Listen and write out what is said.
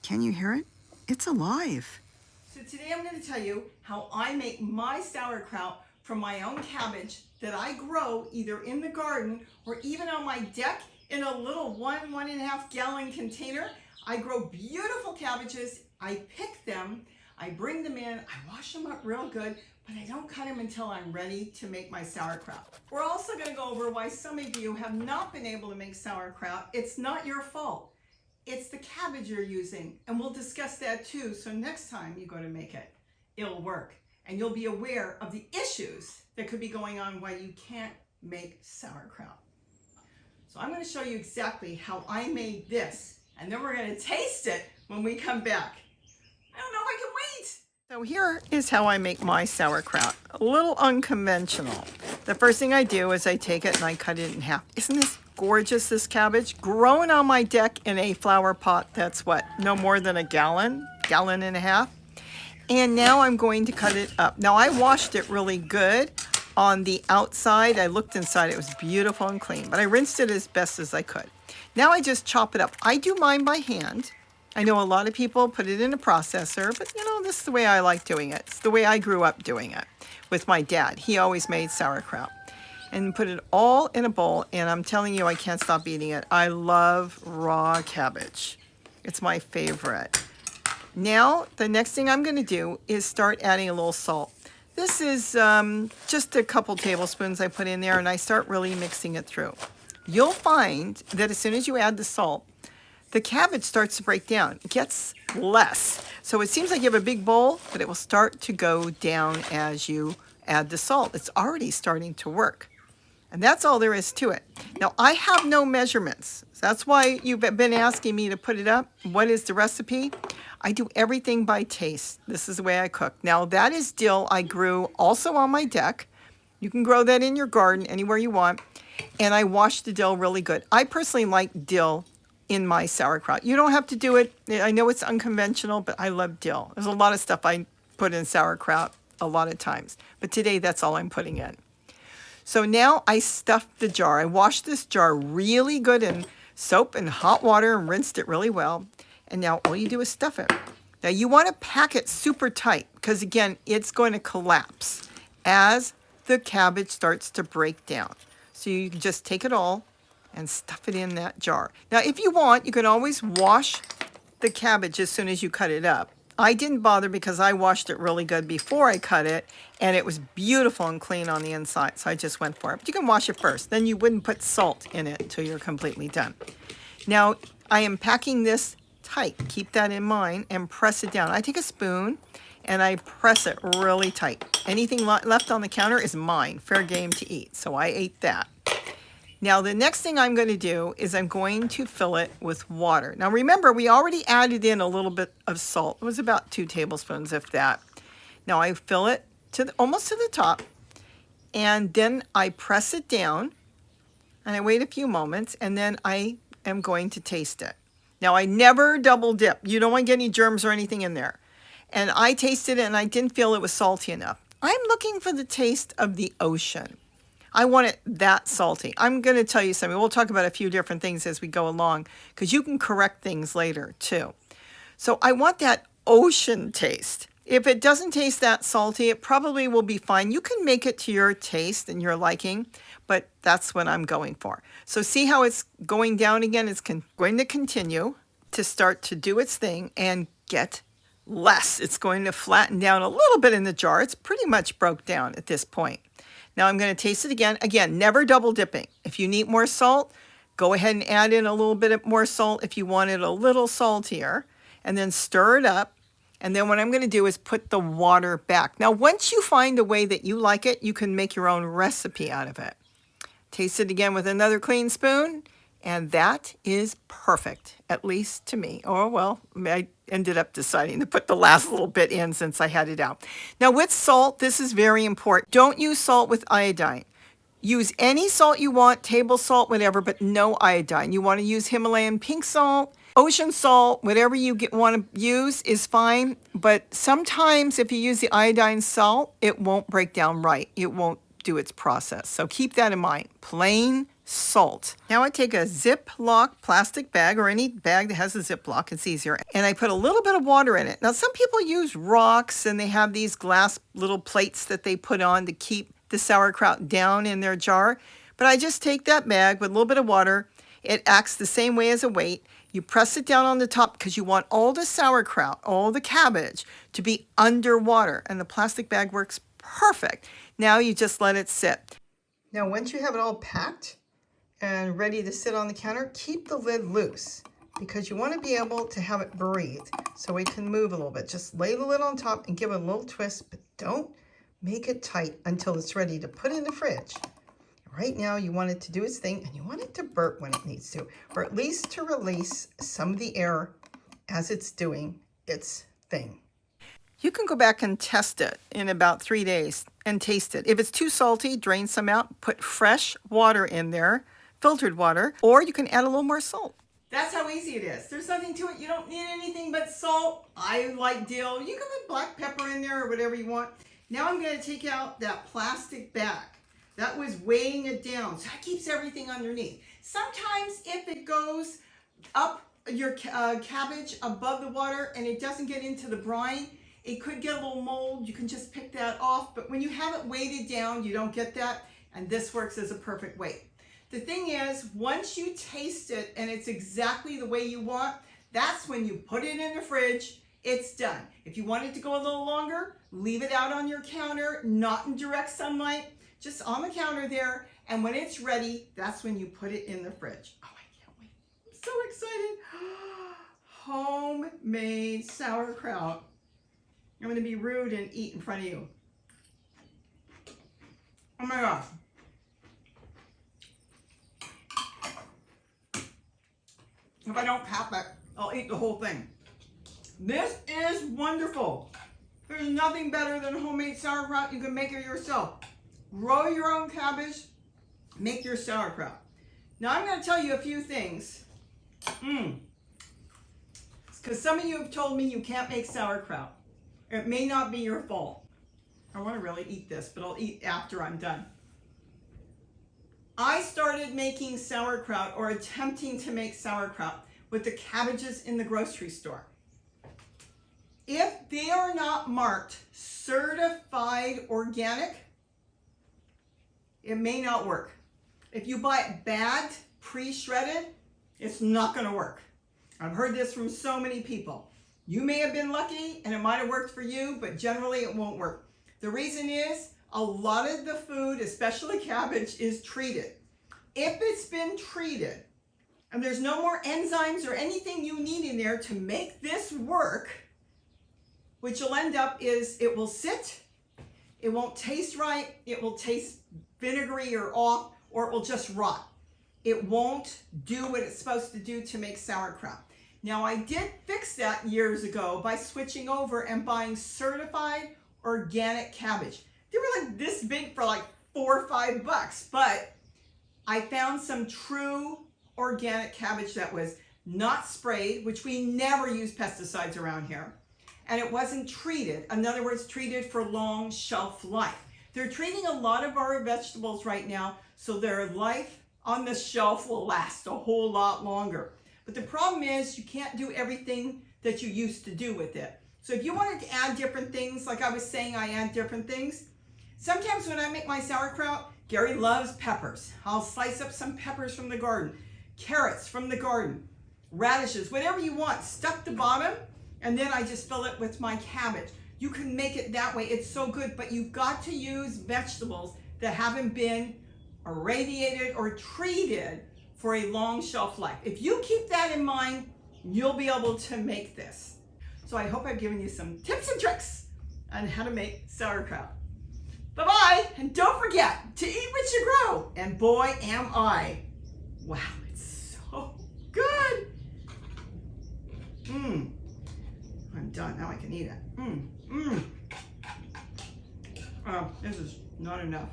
Can you hear it? It's alive. So today I'm going to tell you how I make my sauerkraut from my own cabbage that I grow either in the garden or even on my deck in a little 1.5 gallon container. I grow beautiful cabbages. I pick them, I bring them in, I wash them up real good, but I don't cut them until I'm ready to make my sauerkraut. We're also going to go over why some of you have not been able to make sauerkraut. It's not your fault. It's the cabbage you're using, and we'll discuss that too, so next time you go to make it, it'll work. And you'll be aware of the issues that could be going on why you can't make sauerkraut. So I'm going to show you exactly how I made this, and then we're going to taste it when we come back. I don't know if I can wait. So here is how I make my sauerkraut. A little unconventional. The first thing I do is I take it and I cut it in half. Isn't this gorgeous, this cabbage? Grown on my deck in a flower pot that's what? No more than a gallon and a half. And now I'm going to cut it up. Now I washed it really good on the outside. I looked inside, it was beautiful and clean, but I rinsed it as best as I could. Now I just chop it up. I do mine by hand. I know a lot of people put it in a processor, but you know, this is the way I like doing it. It's the way I grew up doing it with my dad. He always made sauerkraut. And put it all in a bowl, and I'm telling you, I can't stop eating it. I love raw cabbage. It's my favorite. Now, the next thing I'm going to do is start adding a little salt. This is just a couple tablespoons I put in there, and I start really mixing it through. You'll find that as soon as you add the salt, the cabbage starts to break down. It gets less. So it seems like you have a big bowl, but it will start to go down as you add the salt. It's already starting to work. And that's all there is to it. Now, I have no measurements. That's why you've been asking me to put it up. What is the recipe? I do everything by taste. This is the way I cook. Now, that is dill I grew also on my deck. You can grow that in your garden anywhere you want. And I washed the dill really good. I personally like dill in my sauerkraut. You don't have to do it. I know it's unconventional, but I love dill. There's a lot of stuff I put in sauerkraut a lot of times. But today, that's all I'm putting in. So now I stuffed the jar. I washed this jar really good in soap and hot water and rinsed it really well. And now all you do is stuff it. Now you want to pack it super tight because again, it's going to collapse as the cabbage starts to break down. So you can just take it all and stuff it in that jar. Now if you want, you can always wash the cabbage as soon as you cut it up. I didn't bother because I washed it really good before I cut it, and it was beautiful and clean on the inside, so I just went for it. But you can wash it first. Then you wouldn't put salt in it until you're completely done. Now, I am packing this tight. Keep that in mind and press it down. I take a spoon and I press it really tight. Anything left on the counter is mine, fair game to eat, so I ate that. Now, the next thing I'm going to do is I'm going to fill it with water. Now, remember, we already added in a little bit of salt. It was about 2 tablespoons, if that. Now, I fill it to almost to the top, and then I press it down, and I wait a few moments, and then I am going to taste it. Now, I never double dip. You don't want to get any germs or anything in there. And I tasted it, and I didn't feel it was salty enough. I'm looking for the taste of the ocean. I want it that salty. I'm going to tell you something. We'll talk about a few different things as we go along because you can correct things later too. So I want that ocean taste. If it doesn't taste that salty, it probably will be fine. You can make it to your taste and your liking, but that's what I'm going for. So see how it's going down again? It's going to continue to start to do its thing and get less. It's going to flatten down a little bit in the jar. It's pretty much broke down at this point. Now I'm going to taste it again. Again, never double dipping. If you need more salt, go ahead and add in a little bit more salt if you want it a little saltier, and then stir it up. And then what I'm going to do is put the water back. Now, once you find a way that you like it, you can make your own recipe out of it. Taste it again with another clean spoon, and that is perfect, at least to me. Or, well, I ended up deciding to put the last little bit in since I had it out. Now, with salt, this is very important. Don't use salt with iodine. Use any salt you want, table salt, whatever, but no iodine. You want to use Himalayan pink salt, ocean salt, whatever you want to use is fine. But sometimes if you use the iodine salt, it won't break down right. It won't do its process. So keep that in mind. Plain salt. Now I take a Ziploc plastic bag or any bag that has a Ziploc, it's easier, and I put a little bit of water in it. Now some people use rocks and they have these glass little plates that they put on to keep the sauerkraut down in their jar, but I just take that bag with a little bit of water. It acts the same way as a weight. You press it down on the top because you want all the sauerkraut, all the cabbage to be underwater, and the plastic bag works perfect. Now you just let it sit. Now once you have it all packed and ready to sit on the counter, keep the lid loose because you want to be able to have it breathe so it can move a little bit. Just lay the lid on top and give it a little twist, but don't make it tight until it's ready to put in the fridge. Right now you want it to do its thing and you want it to burp when it needs to, or at least to release some of the air as it's doing its thing. You can go back and test it in about 3 days and taste it. If it's too salty, drain some out, put fresh water in there, filtered water, or you can add a little more salt. That's how easy it is. There's nothing to it. You don't need anything but salt. I like dill. You can put black pepper in there or whatever you want. Now I'm going to take out that plastic bag. That was weighing it down. So that keeps everything underneath. Sometimes if it goes up your cabbage above the water and it doesn't get into the brine, it could get a little mold. You can just pick that off. But when you have it weighted down, you don't get that. And this works as a perfect weight. The thing is, once you taste it and it's exactly the way you want, that's when you put it in the fridge. It's done. If you want it to go a little longer, leave it out on your counter, not in direct sunlight, just on the counter there. And when it's ready, that's when you put it in the fridge. Oh, I can't wait. I'm so excited. Homemade sauerkraut. I'm going to be rude and eat in front of you. Oh my gosh. If I don't pop it, I'll eat the whole thing. This is wonderful. There's nothing better than homemade sauerkraut. You can make it yourself. Grow your own cabbage, make your sauerkraut. Now I'm going to tell you a few things. Because some of you have told me you can't make sauerkraut. It may not be your fault. I want to really eat this, but I'll eat after I'm done. I started making sauerkraut or attempting to make sauerkraut with the cabbages in the grocery store. If they are not marked certified organic, it may not work. If you buy it bagged, pre-shredded, it's not going to work. I've heard this from so many people. You may have been lucky and it might have worked for you, but generally it won't work. The reason is a lot of the food, especially cabbage, is treated. If it's been treated and there's no more enzymes or anything you need in there to make this work, what you'll end up is it will sit, it won't taste right, it will taste vinegary or off, or it will just rot. It won't do what it's supposed to do to make sauerkraut. Now I did fix that years ago by switching over and buying certified organic cabbage. They were like this big for like $4 or $5, but I found some true organic cabbage that was not sprayed, which we never use pesticides around here, and it wasn't treated. In other words, treated for long shelf life. They're treating a lot of our vegetables right now, so their life on the shelf will last a whole lot longer. But the problem is you can't do everything that you used to do with it. So if you wanted to add different things, like I was saying, I add different things. Sometimes when I make my sauerkraut, Gary loves peppers. I'll slice up some peppers from the garden, carrots from the garden, radishes, whatever you want, stuck the bottom, and then I just fill it with my cabbage. You can make it that way. It's so good, but you've got to use vegetables that haven't been irradiated or treated for a long shelf life. If you keep that in mind, you'll be able to make this. So I hope I've given you some tips and tricks on how to make sauerkraut. Bye-bye, and don't forget to eat what you grow. And boy, am I. Wow, it's so good. I'm done, now I can eat it. Oh, this is not enough.